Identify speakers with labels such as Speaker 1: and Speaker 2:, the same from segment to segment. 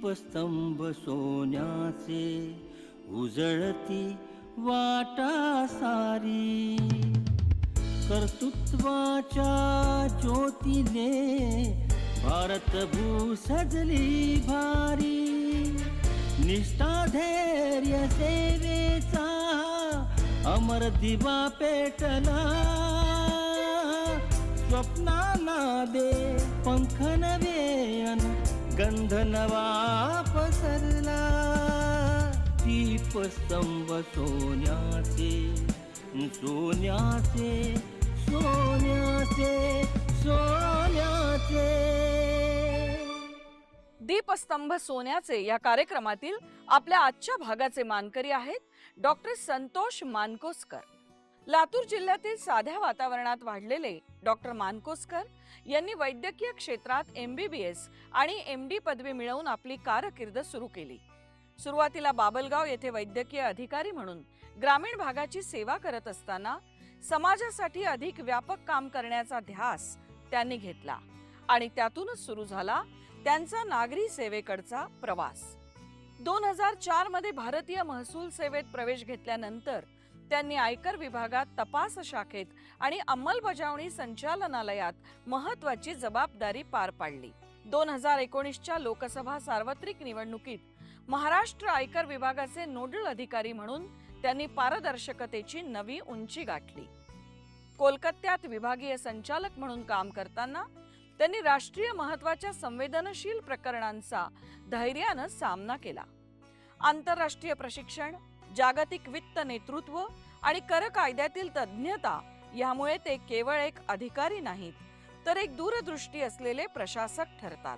Speaker 1: दीपस्तंभ सोन्याचे उजळती वाटा सारी, कर्तृत्वाच्या ज्योतीने भारतभू सजली भारी, निष्ठा धैर्य सेवेचा अमर दिवा पेटला, स्वप्नांना दे पंख नवे अन गंध नवा पसरला, दीपस्तंभ सोन्याचे सोन्याचे सोन्याचे सोन्याचे.
Speaker 2: दीपस्तंभ सोन्याचे या कार्यक्रमातील आपल्या आजच्या भागाचे मानकरी आहेत डॉक्टर संतोष मानकोसकर. लातूर जिल्ह्यातील साध्या वातावरणात वाढलेले डॉक्टर मानकोसकर यांनी वैद्यकीय क्षेत्रात MBBS आणि MD पदवी मिळवून आपली कारकीर्द सुरू केली. सुरुवातीला बाबलगाव येथे वैद्यकीय अधिकारी म्हणून ग्रामीण भागाची सेवा करत असताना समाजासाठी अधिक व्यापक काम करण्याचा ध्यास त्यांनी घेतला आणि त्यातूनच सुरू झाला त्यांचा नागरी सेवेकडचा प्रवास. 2004 मध्ये भारतीय महसूल सेवेत प्रवेश घेतल्यानंतर त्यांनी आयकर विभागात तपास शाखेत आणि अंमलबजावणी संचालनालयात महत्त्वाची जबाबदारी पार पाडली. 2019च्या लोकसभा सार्वत्रिक निवडणुकीत महाराष्ट्र आयकर विभागाचे नोडल अधिकारी म्हणून त्यांनी पारदर्शकतेची नवी उंची गाठली. कोलकात्यात विभागीय संचालक म्हणून काम करताना त्यांनी राष्ट्रीय महत्त्वाच्या संवेदनशील प्रकरणांचा धैर्यानं सामना केला. आंतरराष्ट्रीय प्रशिक्षण, जागतिक वित्त नेतृत्व आणि कर कायद्यातील तज्ञता यामुळे ते केवळ एक अधिकारी नाहीत तर एक दूरदृष्टी असलेले प्रशासक ठरतात.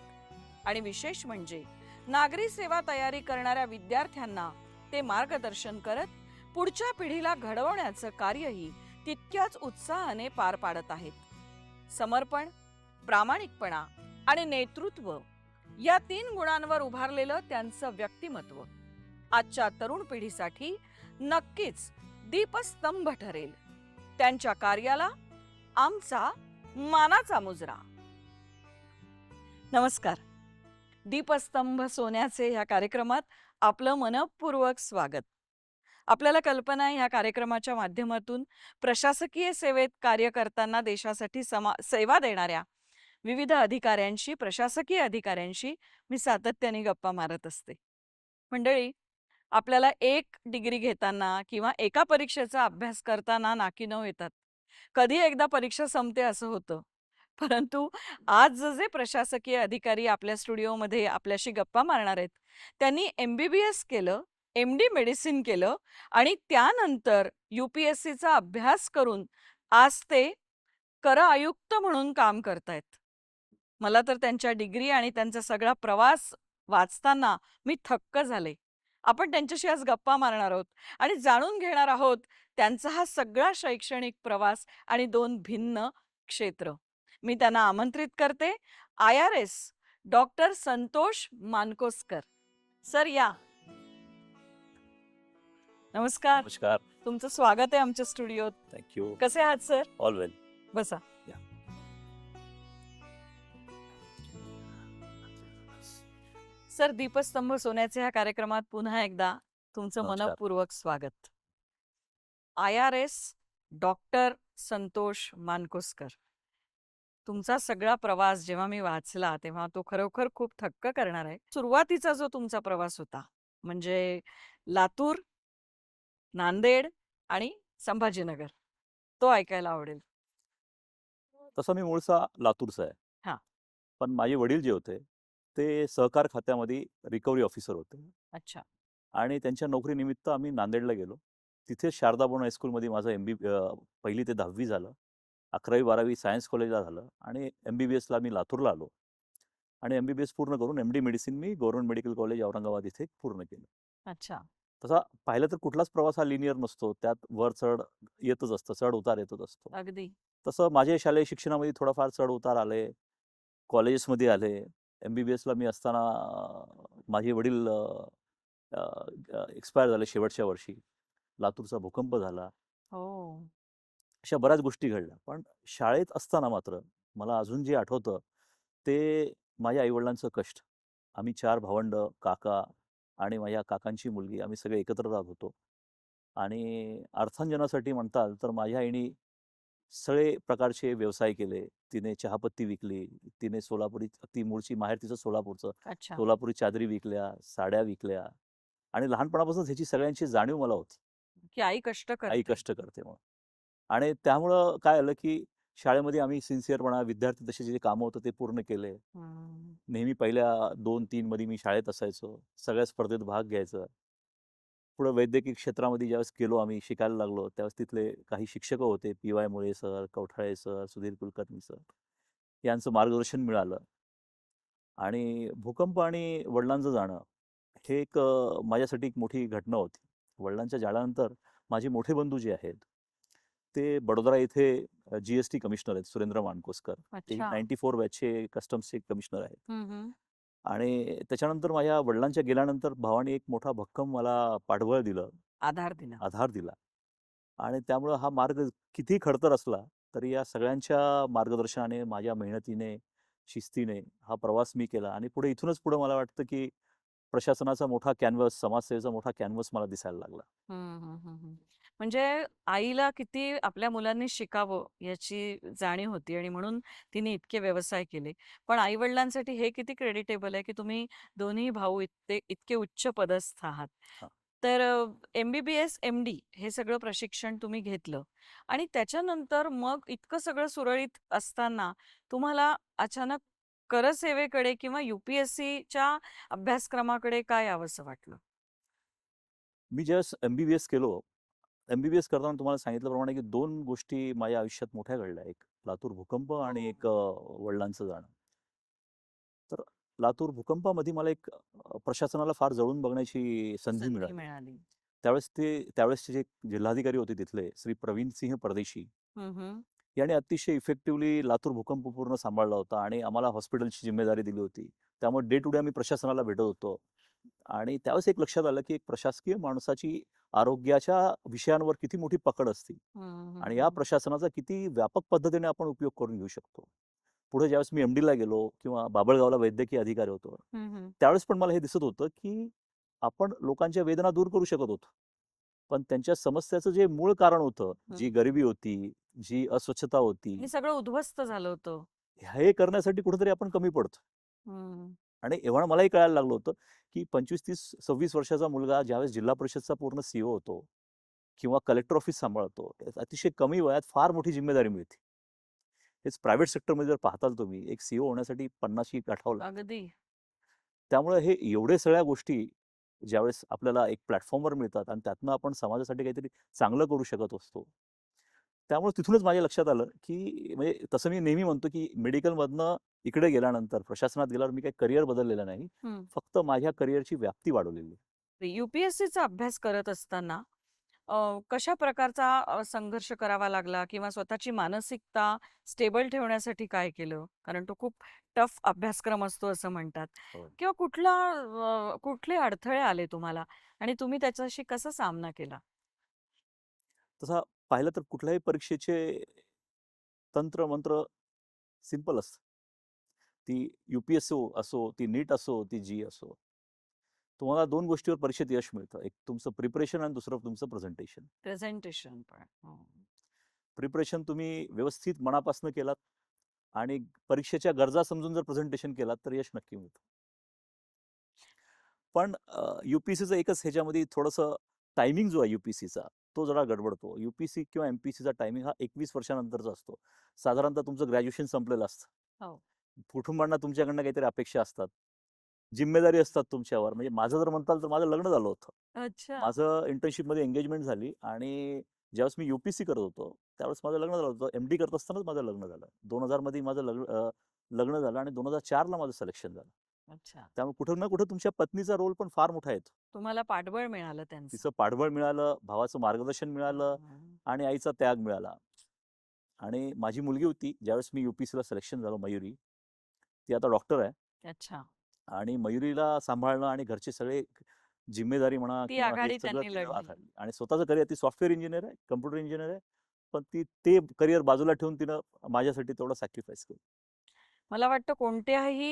Speaker 2: आणि विशेष म्हणजे नागरी सेवा तयारी करणाऱ्या विद्यार्थ्यांना ते मार्गदर्शन करत पुढच्या पिढीला घडवण्याचं कार्यही तितक्याच उत्साहाने पार पाडत आहेत. समर्पण, प्रामाणिकपणा आणि नेतृत्व या 3 गुणांवर उभारलेलं त्यांचं व्यक्तिमत्व आजच्या तरुण पिढीसाठी नक्कीच दीपस्तंभ ठरेल. त्यांच्या कार्याला आमचा मानाचा मुजरा. नमस्कार. दीपस्तंभ सोन्याचे या कार्यक्रमात आपलं मनपूर्वक स्वागत. आपल्याला कल्पना आहे ह्या कार्यक्रमाच्या माध्यमातून प्रशासकीय सेवेत कार्य करताना देशासाठी सेवा देणाऱ्या विविध अधिकाऱ्यांशी, प्रशासकीय अधिकाऱ्यांशी मी सातत्याने गप्पा मारत असते. मंडळी, आपल्याला एक डिग्री घेताना किंवा एका परीक्षेचा अभ्यास करताना नाकीनऊ येतात. कधी एकदा परीक्षा संपते असं होतं. परंतु आज जे प्रशासकीय अधिकारी आपल्या स्टुडिओमध्ये आपल्याशी गप्पा मारणार आहेत त्यांनी MBBS केलं, MD मेडिसिन केलं आणि त्यानंतर UPSCचा अभ्यास करून आज ते कर आयुक्त म्हणून काम करतायत. मला तर त्यांच्या डिग्री आणि त्यांचा सगळा प्रवास वाचताना मी थक्क झाले. आपण त्यांच्याशी आज गप्पा मारणार आहोत आणि जाणून घेणार आहोत त्यांचा हा सगळा शैक्षणिक प्रवास आणि 2 भिन्न क्षेत्र. मी त्यांना आमंत्रित करते. IRS डॉक्टर संतोष मानकोसकर सर, या. नमस्कार.
Speaker 3: नमस्कार.
Speaker 2: तुमचं स्वागत आहे आमच्या स्टुडिओत.
Speaker 3: थँक्यू.
Speaker 2: कसे आहात सर?
Speaker 3: ऑल वेल.
Speaker 2: बसा. सर, दीपस्तंभ सोन्याचे ह्या कार्यक्रमात पुन्हा एकदा तुमचं
Speaker 3: नमस्कार.
Speaker 2: मनपूर्वक स्वागत. IRS डॉक्टर संतोष मानकोसकर, तुमचा सगळा प्रवास जेव्हा मी वाचला तेव्हा तो खरोखर खूप थक्क करणार आहे. सुरुवातीचा जो तुमचा प्रवास होता म्हणजे लातूर, नांदेड आणि संभाजीनगर, तो ऐकायला आवडेल.
Speaker 3: तसा मी मूळचा लातूरचा आहे.
Speaker 2: हां.
Speaker 3: पण माझे वडील जे होते ते सहकार खात्यामध्ये रिकव्हरी ऑफिसर होते
Speaker 2: अच्छा.
Speaker 3: आणि त्यांच्या नोकरीनिमित्त आम्ही नांदेडला गेलो. तिथे शारदा बोर्ड हायस्कूलमध्ये माझं पहिली ते 10वी झालं. 11वी 12वी सायन्स कॉलेजला झालं आणि MBBSला मी लातूरला आलो आणि MBBS पूर्ण करून MD मेडिसिन मी गव्हर्नमेंट मेडिकल कॉलेज औरंगाबाद इथे पूर्ण केलं.
Speaker 2: अच्छा.
Speaker 3: तसा पाहिलं तर कुठलाच प्रवास हा लिनियर नसतो. त्यात वर चढ येतच असतं, चढ उतार येतच असतो.
Speaker 2: अगदी.
Speaker 3: तसं माझ्या शालेय शिक्षणामध्ये थोडाफार चढ उतार आले, कॉलेजेसमध्ये आले. MBBSला मी असताना माझे वडील एक्सपायर झाले शेवटच्या वर्षी. लातूरचा भूकंप झाला.
Speaker 2: हो.
Speaker 3: अशा बऱ्याच गोष्टी घडल्या. पण शाळेत असताना मात्र मला अजून जे आठवतं ते माझ्या आईवडिलांचं कष्ट आम्ही 4 भावंड, काका आणि माझ्या काकांची मुलगी आम्ही सगळे एकत्र राहत होतो. आणि अर्थार्जनासाठी म्हणताल तर माझ्या आईने सगळे प्रकारचे व्यवसाय केले. तिने चहापत्ती विकली, तिने सोलापुरी ती मूळची माहेर तिचं सोलापूरचं.
Speaker 2: अच्छा.
Speaker 3: सोलापुरी चादरी विकल्या, साड्या विकल्या आणि लहानपणापासूनच ह्याची सगळ्यांची जाणीव मला होती.
Speaker 2: की आई कष्ट
Speaker 3: आई
Speaker 2: करते.
Speaker 3: कष्ट करते म्हणून. आणि त्यामुळं काय झालं, की शाळेमध्ये आम्ही सिन्सिअरपणा विद्यार्थी तसे जे कामं होतं ते पूर्ण केले.
Speaker 2: हं.
Speaker 3: नेहमी पहिल्या 2-3 मध्ये मी शाळेत असायचो. सगळ्या स्पर्धेत भाग घ्यायचो. पुढे वैद्यकीय क्षेत्रामध्ये ज्यावेळेस गेलो आम्ही, शिकायला लागलो, त्यावेळेस तिथले काही शिक्षक होते, पी.वाय. मुळे sir, Kawathale sir, Sudhir Kulkarni sir यांचं मार्गदर्शन मिळालं. आणि भूकंप आणि वडिलांचं जाणं हे एक माझ्यासाठी एक मोठी घटना होती. वडिलांच्या जाण्यानंतर माझे मोठे बंधू जे आहेत, ते बडोदरा येथे जी-एस-टी कमिशनर आहेत, सुरेंद्र माणकोसकर. ते
Speaker 2: अच्छा.
Speaker 3: 94 बॅचचे कस्टम्सचे कमिशनर आहेत.
Speaker 2: हं, हं.
Speaker 3: आणि त्याच्यानंतर माझ्या वडिलांच्या गेल्यानंतर भावाने एक मोठा भक्कम मला पाठबळ दिलं,
Speaker 2: आधार दिला.
Speaker 3: आधार दिला. आणि त्यामुळं हा मार्ग किती खडतर असला, तरी या सगळ्यांच्या मार्गदर्शनाने, माझ्या मेहनतीने, शिस्तीने हा प्रवास मी केला आणि इथूनच पुढे मला वाटतं, की प्रशासनाचा मोठा कॅनव्हास, समाजसेवेचा मोठा कॅनव्हास मला दिसायला लागला.
Speaker 2: हं, हं, हं, हं. म्हणजे आईला किती आपल्या मुलांनी शिकावं याची जाणीव होती आणि म्हणून तिने इतके व्यवसाय केले. पण आई-वडिलांसाठी हे किती क्रेडिटेबल आहे, की तुम्ही दोन्ही भाऊ इतके उच्च पदस्थ आहात.
Speaker 3: हां.
Speaker 2: तर एम-बी-बी-एस, एम-डी हे सगळं प्रशिक्षण तुम्ही घेतलं आणि त्याच्यानंतर मग इतकं सगळं सुरळीत असताना तुम्हाला अचानक करसेवेकडे किंवा यू-पी-एस-सीच्या अभ्यासक्रमाकडे का यावंसं वाटलं?
Speaker 3: मी ज्यावेळेस एम-बी-बी-एस केलो, एम-बी-बी-एस करताना तुम्हाला सांगितल्याप्रमाणे, की 2 गोष्टी माझ्या आयुष्यात मोठ्या घडल्या. एक लातूर भूकंप आणि एक वडिलांचं जाणं. तर लातूर भूकंपामध्ये मला एक प्रशासनाला फार जवळून बघण्याची संधी
Speaker 2: संधी
Speaker 3: मिळाली.
Speaker 2: मिळाली.
Speaker 3: त्यावेळेसचे जे जिल्हाधिकारी होते तिथले श्री प्रवीण सिंह परदेशी
Speaker 2: हं, हं.
Speaker 3: याने अतिशय इफेक्टिव्हली लातूर भूकंप पूर्ण सांभाळला होता आणि आम्हाला हॉस्पिटलची जिम्मेदारी दिली होती. त्यामुळे डे टू डे आम्ही प्रशासनाला भेटत होतो. आणि त्यावेळेस एक लक्षात आलं, की एक प्रशासकीय माणसाची आरोग्याच्या विषयांवर किती मोठी पकड असते
Speaker 2: हं, हं,
Speaker 3: आणि या
Speaker 2: हं.
Speaker 3: प्रशासनाचा किती व्यापक पद्धतीने आपण उपयोग करून घेऊ शकतो. पुढे ज्यावेळेस मी एम-डीला गेलो किंवा बाभळगावला वैद्यकीय अधिकारी होतो,
Speaker 2: हं, हं.
Speaker 3: त्यावेळेस पण मला हे दिसत होतं, की आपण लोकांच्या वेदना दूर करू शकत होतो. पण त्यांच्या समस्याचं जे मूळ कारण होतं, जी
Speaker 2: हं.
Speaker 3: गरिबी होती, जी अस्वच्छता होती,
Speaker 2: हे सगळं उद्ध्वस्त झालं होतं.
Speaker 3: हे करण्यासाठी कुठेतरी आपण कमी पडतो.
Speaker 2: हं.
Speaker 3: आणि एव्हा मलाही कळायला लागलं होतं, की 25, 30, 26 वर्षाचा मुलगा ज्यावेळेस जिल्हा परिषदचा पूर्ण सी-ओ होतो किंवा कलेक्टर ऑफिस सांभाळतो, अतिशय कमी वयात फार मोठी जिम्मेदारी मिळते. हेच प्रायव्हेट सेक्टरमध्ये जर पाहताल तुम्ही, एक सी-ओ होण्यासाठी 50शी गाठावं लागतं.
Speaker 2: अगदी.
Speaker 3: त्यामुळे हे एवढे सगळ्या गोष्टी ज्यावेळेस आपल्याला एक प्लॅटफॉर्मवर मिळतात आणि त्यातनं आपण समाजासाठी काहीतरी चांगलं करू शकत असतो. त्यामुळे तिथूनच माझ्या लक्षात आलं, की म्हणजे तसं मी नेहमी म्हणतो, की मेडिकलमधनं इकडे गेल्यानंतर, प्रशासनात गेल्यावर मी काही करियर बदललेलं नाही.
Speaker 2: हं.
Speaker 3: फक्त माझ्या करियरची व्याप्ती वाढवलेली आहे.
Speaker 2: यू-पी-एस-सीचा अभ्यास करत असताना कशा प्रकारचा संघर्ष करावा लागला किंवा स्वतःची मानसिकता स्टेबल ठेवण्यासाठी काय केलं? कारण तो खूप टफ अभ्यासक्रम असतो असं म्हणतात.
Speaker 3: हो.
Speaker 2: किंवा कुठले अडथळे आले तुम्हाला आणि तुम्ही त्याच्याशी कसा सामना केला?
Speaker 3: तसा पाहिलं तर कुठल्याही परीक्षेचे तंत्र-मंत्र सिंपल असतं. ती यू-पी-एस-सी असो, ती नीट असो, ती जी असो. तुम्हाला 2 गोष्टीवर परीक्षेत यश मिळतं. एक तुमचं प्रिपरेशन आणि दुसरं तुमचं प्रेझेंटेशन.
Speaker 2: प्रेझेंटेशन पण. हो.
Speaker 3: प्रिपरेशन तुम्ही व्यवस्थित मनापासून केलात आणि परीक्षेच्या गरजा समजून जर प्रेझेंटेशन केलात, तर यश नक्की मिळतं. पण यू-पी-एस-सीचं एकच ह्याच्यामध्ये थोडंसं टायमिंग जो आहे यू-पी-एस-सीचा, तो जरा गडबडतो. यू-पी-एस-सी किंवा एम-पी-एस-सीचा टायमिंग हा 21 वर्षानंतरचा असतो. साधारणतः तुमचं ग्रॅज्युएशन संपलेलं असतं.
Speaker 2: हो.
Speaker 3: कुटुंबांना तुमच्याकडनं काहीतरी अपेक्षा असतात. जिम्मेदारी असतात तुमच्यावर. म्हणजे माझं जर म्हणताल तर माझं लग्न झालं होतं.
Speaker 2: अच्छा.
Speaker 3: माझं इंटर्नशिपमध्ये एंगेजमेंट झाली आणि ज्यावेळेस मी यू-पी-एस-सी करत होतो, त्यावेळेस माझं लग्न झालं होतं. एम-डी करत असतानाच माझं लग्न झालं. 2000 मध्ये माझं लग्न झालं आणि 2004 ला माझं सिलेक्शन झालं.
Speaker 2: अच्छा.
Speaker 3: त्यामुळे कुठं ना कुठं तुमच्या पत्नीचा रोल पण फार मोठा येतो.
Speaker 2: तुम्हाला पाठबळ मिळालं त्यांचं.
Speaker 3: तिचं पाठबळ मिळालं, भावाचं मार्गदर्शन मिळालं
Speaker 2: हं.
Speaker 3: आणि आईचा त्याग मिळाला. आणि माझी मुलगी होती, ज्यावेळेस मी यू-पी-एस-सीला सिलेक्शन झालं मयुरी, ती आता डॉक्टर आहे.
Speaker 2: अच्छा.
Speaker 3: आणि मयुरीला सांभाळणं आणि घरचे सगळे जिम्मेदारी म्हणा
Speaker 2: ती
Speaker 3: किंवा हे
Speaker 2: आघाडी
Speaker 3: सगळं
Speaker 2: त्यांनी
Speaker 3: तिने
Speaker 2: लढली.
Speaker 3: हाताळली. आणि स्वतःचं करिअर, ती सॉफ्टवेअर इंजिनियर आहे, कॉम्प्युटर इंजिनियर आहे. पण ती ते करिअर बाजूला ठेवून तिनं माझ्यासाठी तेवढं सॅक्रिफाईस केलं.
Speaker 2: मला वाटतं कोणत्याही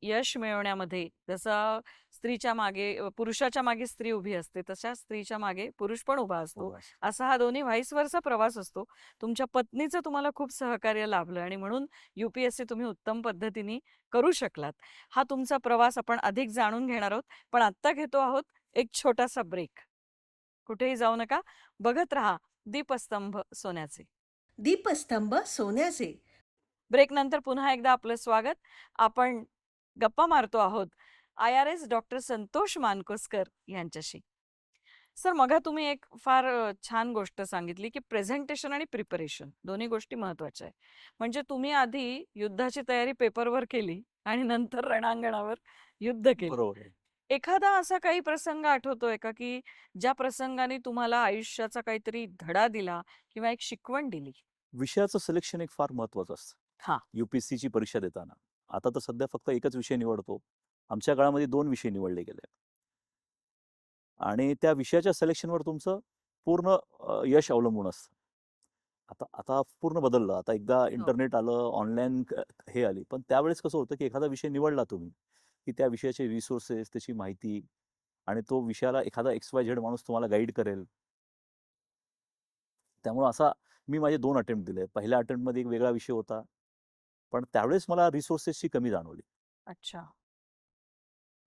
Speaker 2: यश मिळवण्यामध्ये जसं स्त्रीच्या मागे पुरुषाच्या मागे स्त्री उभी असते, तशा स्त्रीच्या मागे पुरुष पण उभा असतो.
Speaker 3: हो,
Speaker 2: असा हा दोन्ही व्हाईस वर्सा प्रवास असतो. तुमच्या पत्नीचं तुम्हाला खूप सहकार्य लाभलं आणि म्हणून UPSC तुम्ही उत्तम पद्धतीने करू शकलात. हा तुमचा प्रवास आपण अधिक जाणून घेणार आहोत. पण आत्ता घेतो आहोत एक छोटासा ब्रेक. कुठेही जाऊ नका. बघत राहा दीपस्तंभ सोन्याचे.
Speaker 4: दीपस्तंभ सोन्याचे.
Speaker 2: ब्रेक नंतर पुन्हा एकदा आपलं स्वागत. आपण गप्पा मारतो आहोत IRS डॉक्टर संतोष मानकोसकर यांच्याशी. सर, मगा तुम्ही एक फार छान गोष्ट सांगितली की प्रेझेंटेशन आणि प्रिपरेशन दोन्ही गोष्टी महत्वाच्या आहे. म्हणजे तुम्ही आधी युद्धाची तयारी पेपरवर केली आणि नंतर रणांगणावर युद्ध केलं.
Speaker 3: बरोबर आहे.
Speaker 2: एखादा असा काही प्रसंग आठवतोय का की ज्या प्रसंगाने तुम्हाला आयुष्याचा काहीतरी धडा दिला किंवा एक शिकवण दिली?
Speaker 3: विषयाचं सिलेक्शन एक फार महत्वाचं असतं.
Speaker 2: हां.
Speaker 3: UPSCची परीक्षा देताना. आता तर सध्या फक्त एकच विषय निवडतो. आमच्या काळामध्ये 2 विषय निवडले गेले. आणि त्या विषयाच्या सिलेक्शनवर तुमचं पूर्ण यश अवलंबून असतं. आता आता पूर्ण बदललं. आता एकदा इंटरनेट आलं, ऑनलाईन हे आली. पण त्यावेळेस कसं होतं, की एखादा विषय निवडला तुम्ही, की त्या विषयाचे रिसोर्सेस, त्याची माहिती आणि तो विषयाला एखादा XYZ माणूस तुम्हाला गाईड करेल. त्यामुळं असा मी माझे 2 अटेम्प्ट दिले. पहिल्या अटेम्प्टमध्ये एक वेगळा विषय होता. पण त्यावेळेस मला रिसोर्सेसची कमी जाणवली.
Speaker 2: अच्छा.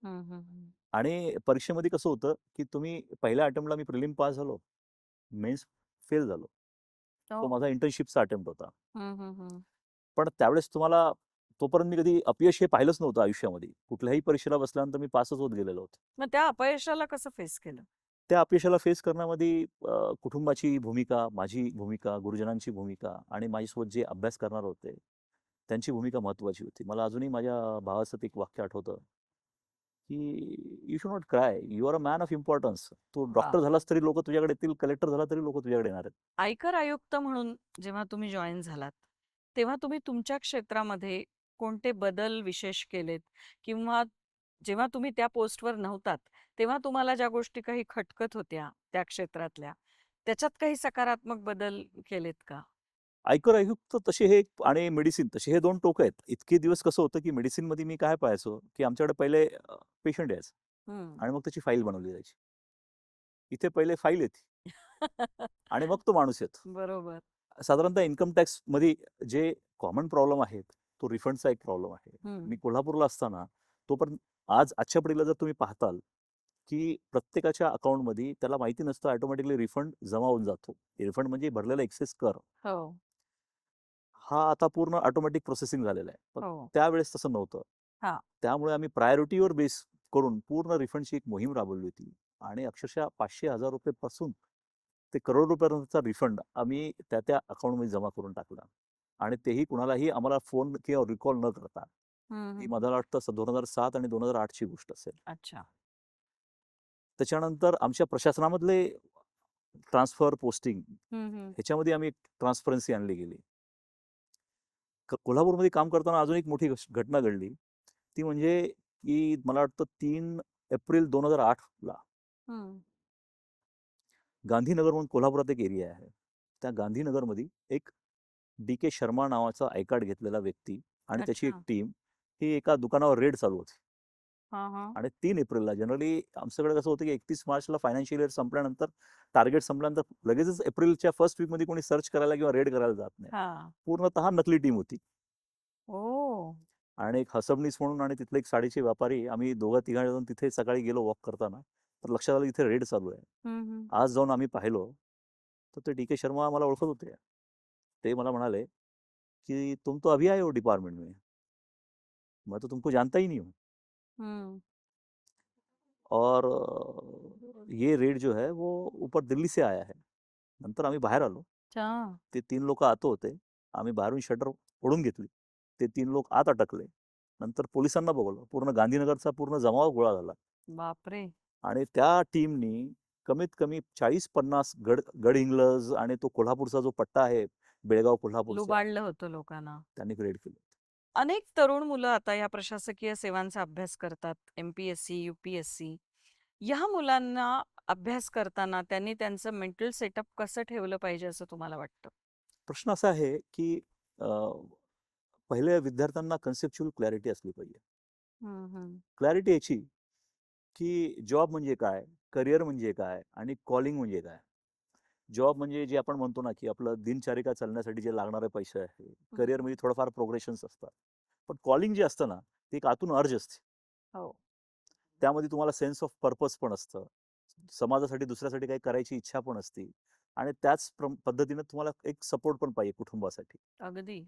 Speaker 2: हं, हं, हं.
Speaker 3: आणि परीक्षेमध्ये कसं होतं, की तुम्ही पहिल्या अटेम्प्टला मी प्रिलिम पास झालो. मेन्स फेल झालो. तो
Speaker 2: हो.
Speaker 3: माझा इंटर्नशिपचा अटेम्प्ट होता.
Speaker 2: हं, हं, हं.
Speaker 3: पण त्यावेळेस तुम्हाला तोपर्यंत मी कधी अपयश हे पाहिलंच नव्हतं आयुष्यामध्ये. कुठल्याही परीक्षेला बसल्यानंतर मी पासच होत गेलेलो होतो.
Speaker 2: मग त्या अपयशाला कसं फेस केलं?
Speaker 3: त्या अपयशाला फेस करण्यामध्ये कुटुंबाची भूमिका, माझी भूमिका, गुरुजनांची भूमिका आणि माझ्यासोबत जे अभ्यास करणार होते, त्यांची भूमिका महत्त्वाची होती. मला अजूनही माझ्या भावाचं ते एक वाक्य आठवतं, की "you should not cry. You are a man of importance." तू
Speaker 2: वाह!
Speaker 3: डॉक्टर झालास तरी लोकं तुझ्याकडे येतील, कलेक्टर झाला तरी लोकं तुझ्याकडे येणार आहेत.
Speaker 2: आयकर आयुक्त म्हणून जेव्हा तुम्ही जॉइन झालात, तेव्हा तुम्ही तुमच्या क्षेत्रामध्ये कोणते बदल विशेष केलेत? किंवा जेव्हा तुम्ही त्या पोस्टवर नव्हतात, तेव्हा तुम्हाला ज्या गोष्टी काही खटकत होत्या त्या क्षेत्रातल्या, त्याच्यात काही सकारात्मक बदल केलेत का?
Speaker 3: आयकर आयुक्त तसे हे आणि मेडिसिन तसे हे 2 टोकं आहेत. इतके दिवस कसं होतं, की मेडिसिनमध्ये मी काय पाहायचो, की आमच्याकडे पहिले पेशंट यायचा
Speaker 2: हं.
Speaker 3: आणि मग त्याची फाईल बनवली जायची. इथे पहिले फाईल येते आणि मग तो माणूस येतो.
Speaker 2: बरोबर.
Speaker 3: साधारणतः इन्कम टॅक्समध्ये जे कॉमन प्रॉब्लेम आहेत, तो रिफंडचा एक प्रॉब्लेम आहे.
Speaker 2: हं.
Speaker 3: मी कोल्हापूरला असताना तोपर्यंत आजच्या पिढीला जर तुम्ही पाहताल, की प्रत्येकाच्या अकाउंटमध्ये त्याला माहिती नसतं ऑटोमॅटिकली रिफंड जमा होऊन जातो. रिफंड म्हणजे भरलेला एक्सेस कर.
Speaker 2: हो,
Speaker 3: हा आता पूर्ण ऑटोमॅटिक प्रोसेसिंग झालेला आहे. पण
Speaker 2: हो.
Speaker 3: त्यावेळेस तसं नव्हतं.
Speaker 2: हां.
Speaker 3: त्यामुळे आम्ही प्रायोरिटीवर बेस करून पूर्ण रिफंडची एक मोहीम राबवली होती आणि अक्षरशः ₹500,000 पासून ते करोड रुपयापर्यंतचा रिफंड आम्ही त्या अकाउंटमध्ये जमा करून टाकला आणि तेही कुणालाही आम्हाला फोन किंवा रिकॉल न करता.
Speaker 2: हं,
Speaker 3: ही
Speaker 2: हं.
Speaker 3: मला वाटतं 2007 आणि 2008ची गोष्ट असेल.
Speaker 2: अच्छा.
Speaker 3: त्याच्यानंतर आमच्या प्रशासनामधले ट्रान्सफर, पोस्टिंग
Speaker 2: हं, हं.
Speaker 3: ह्याच्यामध्ये आम्ही एक ट्रान्सपरन्सी आणली गेली. कोल्हापूरमध्ये काम करताना अजून एक मोठी घटना घडली. ती म्हणजे की मला वाटतं 3 एप्रिल 2008ला
Speaker 2: हं.
Speaker 3: गांधीनगर म्हणून कोल्हापुरात एक एरिया आहे. त्या गांधीनगरमध्ये एक डी.के. शर्मा नावाचा आय कार्ड घेतलेला व्यक्ती आणि त्याची एक
Speaker 2: अच्छा.
Speaker 3: टीम ही एका दुकानावर रेड चालू होती.
Speaker 2: हां, हां.
Speaker 3: आणि 3 एप्रिलला जनरली आमच्याकडे कसं होतं की 31 मार्चला फायनान्शियल इयर संपल्यानंतर टार्गेट संपल्यानंतर लगेचच एप्रिलच्या फर्स्ट वीकमध्ये कोणी सर्च करायला किंवा रेड करायला जात नाही.
Speaker 2: हां.
Speaker 3: पूर्णतः नकली टीम होती.
Speaker 2: ओह!
Speaker 3: आणि एक हसबनीस म्हणून आणि तिथले एक साडीचे व्यापारी आम्ही दोघं-तिघं जण तिथे सकाळी गेलो वॉक करताना. तर लक्षात आलं इथे रेड चालू आहे.
Speaker 2: हं, हं.
Speaker 3: आज जाऊन आम्ही पाहिलो, तर ते डी.के. शर्मा मला ओळखत होते. ते मला म्हणाले, की "तुम तो अभी आए हो डिपार्टमेंट में. मैं तो तुमको जानता ही नहीं हूँ
Speaker 2: हं.
Speaker 3: और ये रेड जो है वो ऊपर दिल्ली से आया है." नंतर आम्ही बाहेर आलो.
Speaker 2: अच्छा.
Speaker 3: ते 3 लोकं आत होते. आम्ही बाहेरून शटर ओढून घेतली. ते 3 लोक आत अटकले. नंतर पोलिसांना बोलावलं. पूर्ण गांधीनगरचा पूर्ण जमाव गोळा झाला.
Speaker 2: बापरे!
Speaker 3: आणि त्या टीमनी कमीत कमी 40-50 गडहिंग्लज आणि तो कोल्हापूरचा जो पट्टा आहे, बेळगाव कोल्हापूरचा,
Speaker 2: लुबाडलं होतं लोकांना.
Speaker 3: त्यांनी रेड केलं.
Speaker 2: अनेक तरुण मुलं आता या प्रशासकीय सेवांचा अभ्यास करतात. MPSC, UPSC. ह्या मुलांना अभ्यास करताना त्यांनी त्यांचं मेंटल सेटअप कसं ठेवलं पाहिजे असं तुम्हाला वाटतं?
Speaker 3: प्रश्न असा आहे, की पहिल्या विद्यार्थ्यांना कन्सेप्च्युअल क्लॅरिटी असली पाहिजे.
Speaker 2: हम्म, हम्म.
Speaker 3: क्लॅरिटी याची की जॉब म्हणजे काय, करिअर म्हणजे काय आणि कॉलिंग म्हणजे काय. जॉब म्हणजे जे आपण म्हणतो ना, की आपलं दिनचर्या चालण्यासाठी जे लागणारे पैसे आहे. करिअरमध्ये थोडंफार प्रोग्रेशन्स असतात. पण कॉलिंग जे असतं ना, ते एक आतून अर्ज असते.
Speaker 2: हो.
Speaker 3: त्यामध्ये तुम्हाला सेन्स ऑफ पर्पज पण असतं. समाजासाठी दुसऱ्यासाठी काही करायची इच्छा पण असते आणि त्याच पद्धतीने तुम्हाला एक सपोर्ट पण पाहिजे कुटुंबासाठी.
Speaker 2: अगदी.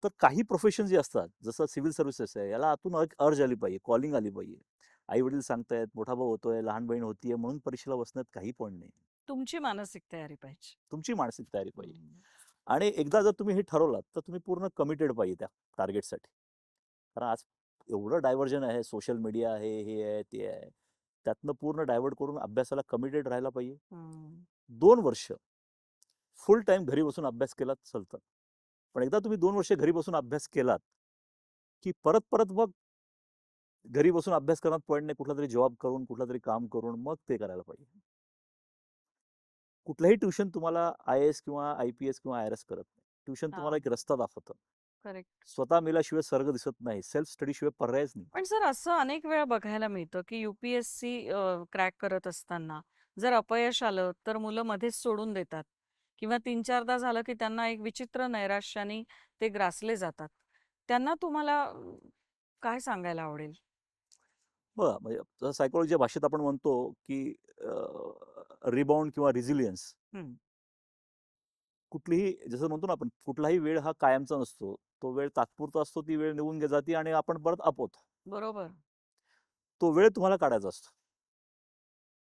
Speaker 3: तर काही प्रोफेशन जे असतात, जसं सिव्हिल सर्व्हिसेस आहे, याला आतून एक अर्ज आली पाहिजे, कॉलिंग आली पाहिजे. आई-वडील सांगतायत, मोठा भाऊ होतोय, लहान बहीण होतीये म्हणून परीक्षेला बसण्यात काही पॉइंट नाही.
Speaker 2: तुमची मानसिक तयारी पाहिजे.
Speaker 3: तुमची मानसिक तयारी पाहिजे.
Speaker 2: हम्म.
Speaker 3: आणि एकदा जर तुम्ही हे ठरवलात, तर तुम्ही पूर्ण कमिटेड पाहिजे त्या टार्गेटसाठी. कारण आज एवढं डायव्हर्जन आहे, सोशल मीडिया आहे, हे आहे, ते आहे. त्यातनं पूर्ण डायव्हर्ट करून अभ्यासाला कमिटेड राहायला पाहिजे.
Speaker 2: हम्म.
Speaker 3: 2 वर्ष फुल टाईम घरी बसून अभ्यास केलात चालतं. पण एकदा तुम्ही 2 वर्ष घरी बसून अभ्यास केलात, की परत-परत मग घरी बसून अभ्यास करण्यात पॉइंट नाही. कुठलातरी जॉब करून, कुठलंतरी काम करून मग ते करायला पाहिजे. कुठलंही ट्युशन तुम्हाला आय-ए-एस किंवा आय-पी-एस किंवा आय-आर-एस करत नाही. ट्युशन तुम्हाला
Speaker 2: हा.
Speaker 3: एक रस्ता दाखवतं.
Speaker 2: करेक्ट.
Speaker 3: स्वतः मेल्याशिवाय स्वर्ग दिसत नाही. सेल्फ स्टडीशिवाय पर्यायच नाही.
Speaker 2: पण सर असं अनेक वेळा बघायला मिळतं की UPSC क्रॅक करत असताना जर अपयश आलं तर मुलं मध्येच सोडून देतात किंवा 3-4दा झालं की त्यांना एक विचित्र नैराश्याने ते ग्रासले जातात. त्यांना तुम्हाला काय सांगायला आवडेल?
Speaker 3: बघा, म्हणजे सायकॉलॉजीच्या भाषेत आपण म्हणतो, की रिबाउंड किंवा रेझिलियन्स
Speaker 2: हम्म.
Speaker 3: कुठलीही जसं म्हणतो ना आपण, कुठलाही वेळ हा कायमचा नसतो. तो वेळ तात्पुरता असतो, ती वेळ निघून जाते आणि आपण परत अप होतो.
Speaker 2: बरोबर.
Speaker 3: तो वेळ तुम्हाला काढायचा असतो.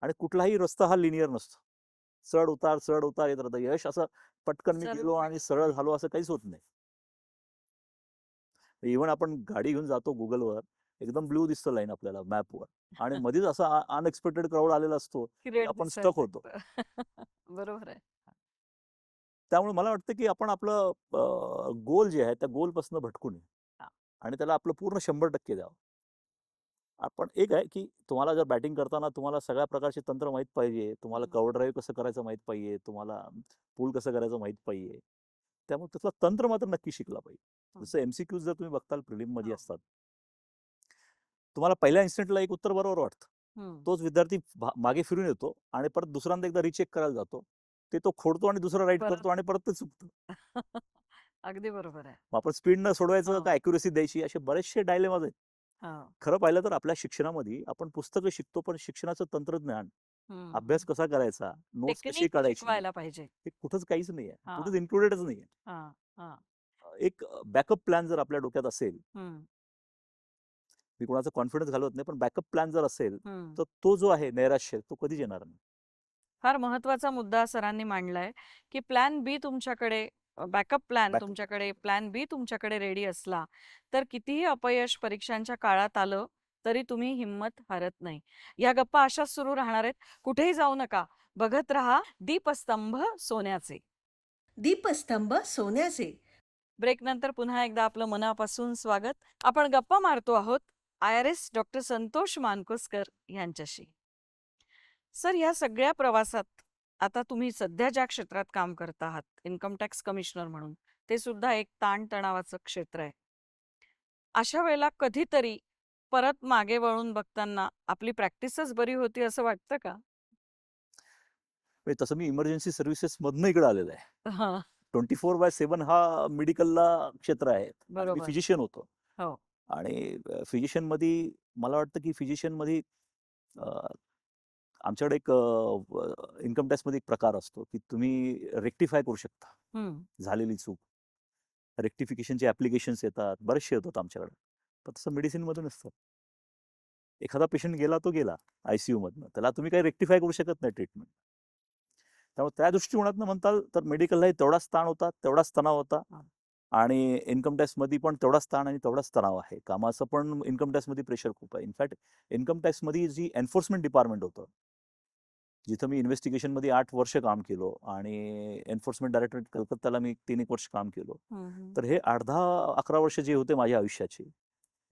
Speaker 3: आणि कुठलाही रस्ता हा लिनियर नसतो. चढ उतार येत राहतं. यश असं पटकन मी
Speaker 2: सर्व
Speaker 3: गेलो आणि सरळ झालो असं काहीच होत नाही. इव्हन आपण गाडी घेऊन जातो Googleवर, एकदम ब्लू दिसतं लाईन आपल्याला मॅपवर आणि मध्येच असा अनएक्सपेक्टेड क्राउड आलेला असतो,
Speaker 2: की
Speaker 3: की
Speaker 2: रेड
Speaker 3: आपण
Speaker 2: दिसायला
Speaker 3: स्टक होतो.
Speaker 2: लागतं. बरोबर आहे.
Speaker 3: त्यामुळे मला वाटतं, की आपण आपलं गोल जे आहे त्या गोलपासून भटकू नये
Speaker 2: हा.
Speaker 3: आणि त्याला आपलं पूर्ण 100% द्यावं. आपण एक आहे, की तुम्हाला जर बॅटिंग करताना तुम्हाला सगळ्या प्रकारचे तंत्र माहीत पाहिजे. तुम्हाला कव्हर ड्राईव्ह कसं करायचं माहीत पाहिजे. तुम्हाला पूल कसं करायचं माहीत पाहिजे. त्यामुळे त्यातलं तंत्र मात्र नक्की शिकला पाहिजे.
Speaker 2: हम्म.
Speaker 3: जसं MCQs जर तुम्ही बघताल प्रिलिममध्ये
Speaker 2: हो.
Speaker 3: असतात. तुम्हाला पहिल्या इन्स्टंटला एक उत्तर बरोबर वाटतं.
Speaker 2: हम्म.
Speaker 3: तोच विद्यार्थी मागे फिरून येतो आणि परत दुसऱ्यांदा एकदा रिचेक करायला जातो. ते तो खोडतो आणि दुसरा राईट
Speaker 2: परत
Speaker 3: करतो आणि परत ते चुकतं.
Speaker 2: अगदी बरोबर आहे.
Speaker 3: मग आपण स्पीड न सोडवायचं का
Speaker 2: हो.
Speaker 3: ॲक्युरसी द्यायची असे बरेचसे डायलेमाज आहेत.
Speaker 2: हो.
Speaker 3: खरं पाहिलं तर आपल्या शिक्षणामध्ये आपण पुस्तकं शिकतो, पण शिक्षणाचं तंत्रज्ञान,
Speaker 2: हम्म.
Speaker 3: अभ्यास कसा करायचा, नोट्स कशी
Speaker 2: टेक्निक
Speaker 3: काढायची,
Speaker 2: शिकवायला पाहिजे.
Speaker 3: हे कुठंच काहीच नाहीये.
Speaker 2: हा.
Speaker 3: कुठेच इन्क्लुडेडच नाहीये.
Speaker 2: हा. हा.
Speaker 3: एक बॅकअप प्लॅन जर आपल्या डोक्यात असेल,
Speaker 2: हम्म.
Speaker 3: मी कोणाचा कॉन्फिडन्स घालवत नाही, पण बॅकअप प्लॅन जर असेल,
Speaker 2: हम्म.
Speaker 3: तर तो जो आहे नैराश्य, तो कधीच येणार नाही.
Speaker 2: फार महत्वाचा मुद्दा सरांनी मांडलाय की प्लॅन बी तुमच्याकडे, बॅकअप प्लॅन
Speaker 3: बॅक
Speaker 2: तुमच्याकडे, प्लॅन बी तुमच्याकडे रेडी असला तर कितीही अपयश परीक्षांच्या काळात आलं तरी तुम्ही हिंमत हारत नाही. या गप्पा अशाच सुरू राहणार आहेत. कुठेही जाऊ नका. बघत रहा दीपस्तंभ सोन्याचे.
Speaker 4: दीपस्तंभ सोन्याचे.
Speaker 2: ब्रेक नंतर पुन्हा एकदा आपलं मनापासून स्वागत. आपण गप्पा मारतो आहोत IRS डॉक्टर संतोष मानकोसकर यांच्याशी. सर, या सगळ्या प्रवासात आता तुम्ही सध्या ज्या क्षेत्रात काम करत आहात इन्कम टॅक्स कमिशनर म्हणून, ते सुद्धा एक ताणतणावाचं क्षेत्र आहे. अशा वेळेला कधीतरी परत मागे वळून बघताना आपली प्रॅक्टिसच बरी होती असं वाटतं का?
Speaker 3: म्हणजे तसं मी इमर्जन्सी सर्व्हिसेस मधनं इकडे आलेलो आहे.
Speaker 2: हा.
Speaker 3: 24/7 हा मेडिकलला क्षेत्र आहे आणि मी
Speaker 2: बरोबर.
Speaker 3: फिजिशियन होतो.
Speaker 2: हो.
Speaker 3: आणि फिजिशियनमध्ये मला वाटतं, की फिजिशियनमध्ये आमच्याकडे एक इन्कम टॅक्समध्ये एक प्रकार असतो, की तुम्ही रेक्टिफाय करू शकता
Speaker 2: हम्म.
Speaker 3: झालेली चूक. रेक्टिफिकेशनचे ॲप्लिकेशन्स येतात, बरेचसे येतात आमच्याकडे. पण तसं मेडिसिनमध्ये नसतं. एखादा पेशंट गेला तो गेला ICUमधनं. त्याला तुम्ही काही रेक्टिफाय करू शकत नाही ट्रीटमेंट. त्यामुळे त्या दृष्टिकोनातनं म्हणताल तर मेडिकललाही तेवढाच ताण होता, तेवढाच तणाव होता
Speaker 2: हा.
Speaker 3: आणि इन्कम टॅक्समध्ये पण तेवढाच ताण आणि तेवढाच तणाव आहे. कामाचं पण इन्कम टॅक्समध्ये प्रेशर खूप आहे. इनफॅक्ट इन्कम टॅक्समध्ये जी एन्फोर्समेंट डिपार्टमेंट होतं, जिथं मी इन्व्हेस्टिगेशनमध्ये 8 वर्ष काम केलं आणि एन्फोर्समेंट डायरेक्टरेट कलकत्त्याला मी 3-1 वर्ष काम केलं.
Speaker 2: हम्म.
Speaker 3: तर हे 10-11 वर्ष जे होते माझ्या आयुष्याचे,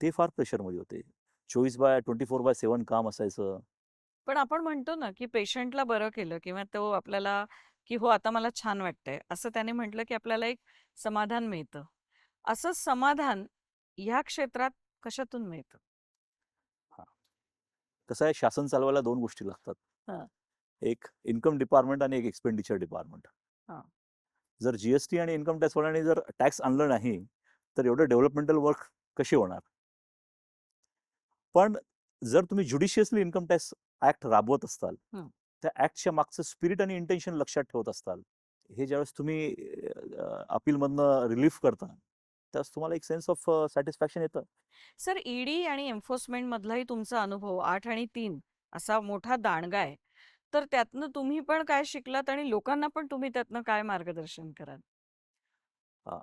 Speaker 3: ते फार प्रेशरमध्ये होते. 24/7 काम असायचं.
Speaker 2: पण आपण म्हणतो ना की पेशंटला बरं केलं किंवा तो आपल्याला की हो आता मला छान वाटतंय असं त्याने म्हटलं की आपल्याला एक समाधान मिळतं. असं समाधान ह्या क्षेत्रात कशातून मिळतं?
Speaker 3: हा. कसं आहे, शासन चालवायला दोन गोष्टी लागतात.
Speaker 2: हा.
Speaker 3: एक इन्कम डिपार्टमेंट आणि एक एक्सपेंडिचर डिपार्टमेंट.
Speaker 2: हा.
Speaker 3: जर जीएसटी आणि इन्कम टॅक्सवाल्यांनी जर टॅक्स आणलं नाही तर एवढं डेव्हलपमेंटल वर्क कशी होणार? पण जर तुम्ही ज्युडिशियसली इन्कम टॅक्स ऍक्ट राबवत असताल,
Speaker 2: हं.
Speaker 3: त्या ऍक्टच्या मागचं स्पिरिट आणि इंटेन्शन लक्षात ठेवत असताल, हे ज्यावेळेस तुम्ही अपीलमधनं रिलीफ करता, त्यावेळेस तुम्हाला एक सेन्स ऑफ सॅटिस्फॅक्शन येतं.
Speaker 2: सर, ईडी आणि एन्फोर्समेंट मधलाही तुमचा अनुभव 8 आणि 3 असा मोठा दांडगा आहे. तर त्यातनं तुम्ही पण काय शिकलात आणि लोकांना पण तुम्ही त्यातनं काय मार्गदर्शन कराल?
Speaker 3: हा.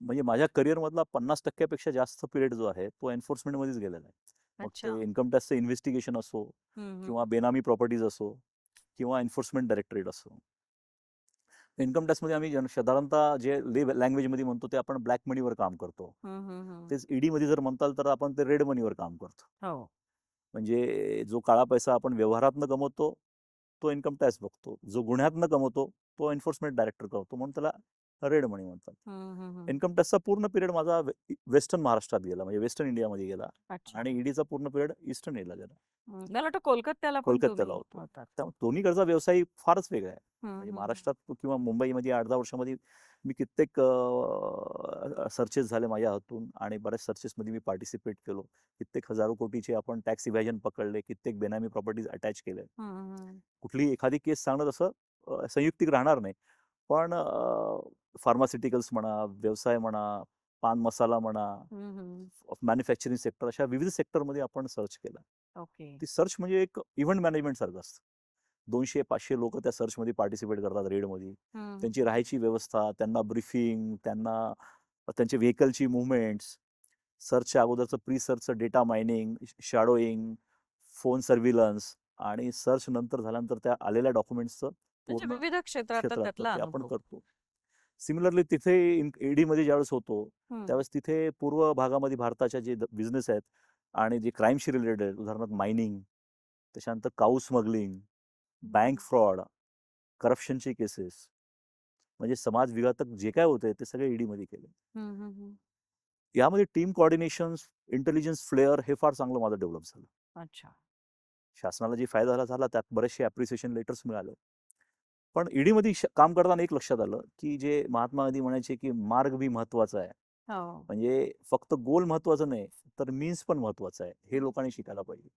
Speaker 3: म्हणजे माझ्या करिअरमधला 50% जास्त पिरियड जो आहे तो एन्फोर्समेंटमध्येच गेलेला आहे. मग
Speaker 2: अच्छा.
Speaker 3: ते इन्कम टॅक्सचं इन्व्हेस्टिगेशन असो, किंवा बेनामी प्रॉपर्टीज असो, किंवा एन्फोर्समेंट डायरेक्टरेट असो. इन्कम टॅक्समध्ये आम्ही साधारणतः जे लँग्वेजमध्ये म्हणतो ते आपण ब्लॅक मनीवर काम करतो. तेच ईडीमध्ये जर म्हणताल तर आपण ते रेड मनीवर काम करतो.
Speaker 2: हो.
Speaker 3: म्हणजे जो काळा पैसा आपण व्यवहारातनं कमवतो तो इन्कम टॅक्स बघतो, जो गुन्ह्यातनं कमवतो तो एन्फोर्समेंट डायरेक्टर करतो, म्हणून त्याला रेड मनी म्हणतात. इन्कम टॅक्सचा पूर्ण पिरियड माझा वेस्टर्न महाराष्ट्रात गेला, म्हणजे वेस्टर्न इंडियामध्ये गेला,
Speaker 2: अच्छा.
Speaker 3: आणि ईडीचा पूर्ण पिरियड ईस्टर्न एरियाला गेला,
Speaker 2: मला वाटतं कोलकात्याला पण
Speaker 3: कोलकात्याला
Speaker 2: तुम्ही
Speaker 3: होतो.
Speaker 2: होतात.
Speaker 3: त्यामुळे दोन्हीकडचा व्यवसाय फारच वेगळा आहे. म्हणजे
Speaker 2: हम्म.
Speaker 3: महाराष्ट्रात किंवा मुंबईमध्ये 8-10 वर्षामध्ये मी कित्येक सर्चेस झाले माझ्या हातून, आणि बऱ्याच सर्चेसमध्ये मी पार्टिसिपेट केलो. कित्येक हजारो कोटीचे आपण टॅक्स इव्हॅजन पकडले, कित्येक बेनामी प्रॉपर्टीज अटॅच केले. कुठली एखादी केस सांगणं तसं संयुक्तिक राहणार नाही, पण फार्मास्युटिकल्स म्हणा, व्यवसाय म्हणा, पान मसाला म्हणा, मॅन्युफॅक्चरिंग सेक्टर, अशा विविध सेक्टरमध्ये आपण सर्च केला.
Speaker 2: ओके.
Speaker 3: ती सर्च म्हणजे एक इव्हेंट मॅनेजमेंट सारखं असतं. 200-500 लोक त्या सर्चमध्ये पार्टिसिपेट करतात, रेडमध्ये. त्यांची राहायची व्यवस्था, त्यांना ब्रीफिंग, त्यांना त्यांच्या व्हेकलची मुवमेंट्स, सर्चच्या अगोदरचं प्री सर्चचं data mining, shadowing, phone surveillance, आणि सर्च नंतर झाल्यानंतर त्या आलेल्या डॉक्युमेंट्सचं
Speaker 2: म्हणजे
Speaker 3: पूर्ण
Speaker 2: विविध क्षेत्रात
Speaker 3: क्षेत्रात
Speaker 2: त्यातला
Speaker 3: ते आपण
Speaker 2: अनुभव.
Speaker 3: करतो. सिमिलरली तिथे ईडीमध्ये ज्यावेळेस होतो त्यावेळेस तिथे पूर्व भागामध्ये भारताच्या जे बिझनेस आहेत आणि जे क्राईमशी रिलेटेड आहेत, उदाहरणार्थ मायनिंग, त्याच्यानंतर काऊ स्मगलिंग, बँक फ्रॉड, करप्शनचे केसेस, म्हणजे समाज विघातक जे काय होते ते सगळे ईडीमध्ये केले. यामध्ये टीम कोऑर्डिनेशन, इंटेलिजन्स फ्लेअर हे फार चांगलं माझं डेव्हलप झालं.
Speaker 2: अच्छा.
Speaker 3: शासनाला जे फायदा झाला त्यात बरेचसे अप्रिसिएशन लेटर्स मिळाले. पण ईडीमध्ये काम करताना एक लक्षात आलं की जे महात्मा गांधी म्हणायचे की मार्ग बी महत्वाचा आहे,
Speaker 2: हो.
Speaker 3: म्हणजे फक्त गोल महत्वाचं नाही तर मीन्स पण महत्वाचं आहे, हे लोकांनी शिकायला पाहिजे.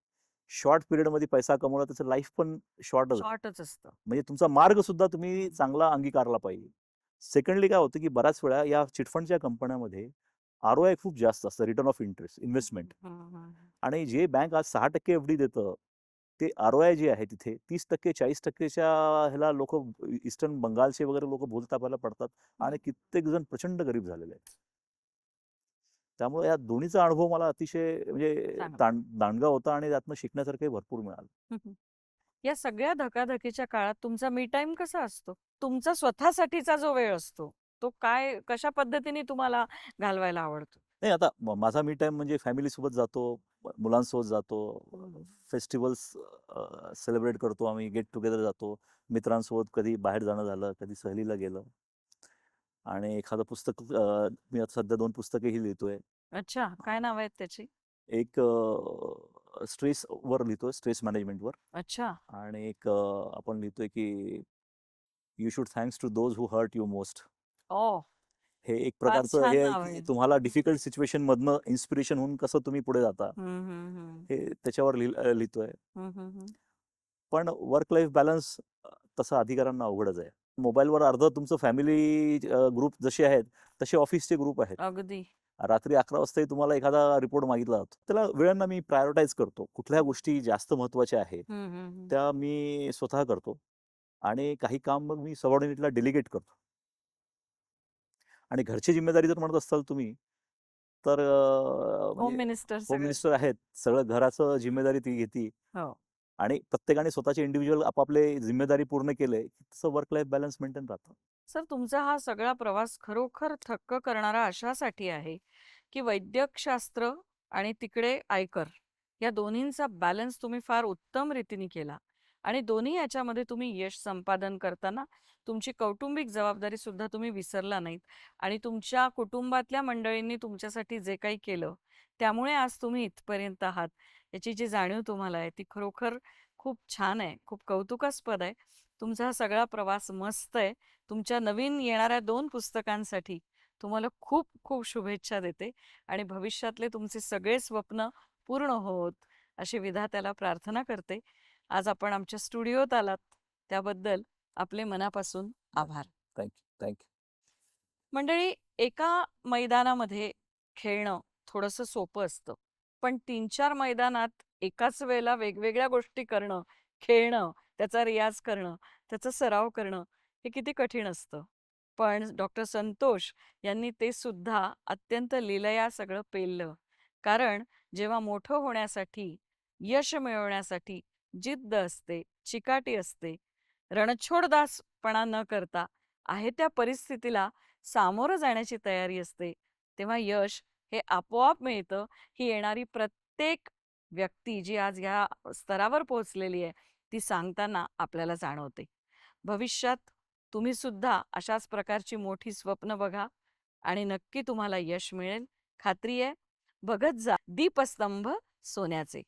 Speaker 3: शॉर्ट पिरियडमध्ये पैसा कमवला त्याचं लाईफ पण
Speaker 2: शॉर्टच असतं.
Speaker 3: म्हणजे तुमचा मार्ग सुद्धा तुम्ही चांगला अंगीकारला पाहिजे. सेकंडली काय होतं की बऱ्याच वेळा या चिटफंडच्या कंपन्यांमध्ये ROI खूप जास्त असतं, रिटर्न ऑफ इंटरेस्ट, इन्व्हेस्टमेंट. आणि जे बँक आज 6% एफडी देतं ते ROI जे आहे तिथे 30%, 40%च्या ह्याला लोक ईस्टर्न बंगालचे वगैरे लोक बोलतापायला पडतात, आणि कित्येक जण प्रचंड गरीब झालेले आहेत. त्यामुळे या दोन्हीचा अनुभव मला अतिशय म्हणजे दांडगा होता, आणि त्यातनं शिकण्यासारखं भरपूर मिळालं.
Speaker 2: या सगळ्या धकाधकीच्या काळात तुमचा मी टाइम कसा असतो? तुमचा स्वतःसाठीचा जो वेळ असतो तो काय, कशा पद्धतीने तुम्हाला घालवायला आवडतो?
Speaker 3: नाही, आता माझा मी टाइम म्हणजे फॅमिली सोबत जातो, मुलांसोबत जातो, फेस्टिवल्स सेलिब्रेट करतो आम्ही, गेट टुगेदर जातो, मित्रांसोबत कधी बाहेर जाणं झालं, कधी सहलीला गेलं, आणि एखादं पुस्तक मी आता सध्या 2 पुस्तकेही लिहितोय.
Speaker 2: अच्छा, काय नाव आहेत त्याची?
Speaker 3: एक स्ट्रेसवर लिहितोय, स्ट्रेस मॅनेजमेंटवर.
Speaker 2: अच्छा.
Speaker 3: आणि एक आपण लिहितोय की you should thanks to those who hurt you most.
Speaker 2: ओ,
Speaker 3: हे एक
Speaker 2: फार
Speaker 3: प्रकारचं
Speaker 2: छान
Speaker 3: हे आहे
Speaker 2: नाव
Speaker 3: की
Speaker 2: आहे.
Speaker 3: तुम्हाला डिफिकल्ट सिच्युएशन मधनं इन्स्पिरेशन होऊन कसं तुम्ही पुढे जाता, हे त्याच्यावर लिहितोय. पण वर्क लाईफ बॅलन्स तसं अधिकाऱ्यांना अवघडच आहे. मोबाईलवर अर्ध तुमचं फॅमिली ग्रुप जसे आहेत तसे ऑफिसचे ग्रुप आहेत.
Speaker 2: अगदी.
Speaker 3: रात्री 11 वाजताही तुम्हाला एखादा रिपोर्ट मागितला जातो, त्याला वेळांना मी प्रायोरिटाईज करतो. कुठल्या गोष्टी जास्त महत्वाच्या आहेत त्या मी स्वतः करतो, आणि काही काम मग मी सबऑर्डिनेटला डेलिगेट करतो. आणि घरची जिम्मेदारी जर म्हणत असाल तुम्ही तर
Speaker 2: होम मिनिस्टर
Speaker 3: होम मिनिस्टर आहेत, सगळं घराचं जिम्मेदारी ती घेती,
Speaker 2: हो.
Speaker 3: आणि प्रत्येकाने स्वतःचे इंडिव्हिज्युअल आपापले जिम्मेदारी पूर्ण केले तसं वर्क लाईफ बॅलन्स मेंटेन राहतं.
Speaker 2: सर, तुमचा हा सगळा प्रवास खरोखर थक्क करणारा अशासाठी आहे की वैद्यकशास्त्र आणि तिकडे आयकर या दोन्हींचा बॅलन्स तुम्ही फार उत्तम रीतीने केला, आणि दोन्ही याच्यामध्ये तुम्ही यश संपादन करताना तुमची कौटुंबिक जबाबदारी सुद्धा तुम्ही विसरला नाहीत आणि तुमच्या कुटुंबातल्या मंडळींनी तुमच्यासाठी जे काही केलं त्यामुळे आज तुम्ही इथपर्यंत आहात याची जी जाणीव तुम्हाला आहे ती खरोखर खूप छान आहे, खूप कौतुकास्पद आहे. तुमचा हा सगळा प्रवास मस्त आहे. तुमच्या नवीन येणाऱ्या 2 पुस्तकांसाठी तुम्हाला खूप खूप शुभेच्छा देते आणि भविष्यातले तुमचे सगळे स्वप्न पूर्ण होत अशी विधात्याला प्रार्थना करते. आज आपण आमच्या स्टुडिओत आलात त्याबद्दल आपले मनापासून आभार.
Speaker 3: Thank you thank you.
Speaker 2: मंडळी, एका मैदानामध्ये खेळणं थोडंसं सोपं असतं, पण 3-4 मैदानात एकाच वेळेला वेगवेगळ्या गोष्टी करणं, खेळणं, त्याचा रियाज करणं, त्याचा सराव करणं हे किती कठीण असतं. पण डॉक्टर संतोष यांनी ते सुद्धा अत्यंत लीलया सगळं पेललं. कारण जेव्हा मोठं होण्यासाठी, यश मिळवण्यासाठी जिद्द असते, चिकाटी असते, रणछोडदासपणा न करता आहे त्या परिस्थितीला सामोरं जाण्याची तयारी असते, तेव्हा यश हे आपोआप मिळतं. ही येणारी प्रत्येक व्यक्ती जी आज या स्तरावर पोहोचलेली आहे, ती सांगताना आपल्याला जाणवते. भविष्यात तुम्ही सुद्धा अशाच प्रकारची मोठी स्वप्न बघा आणि नक्की तुम्हाला यश मिळेल, खात्री आहे. बघत जा दीपस्तंभ सोन्याचे.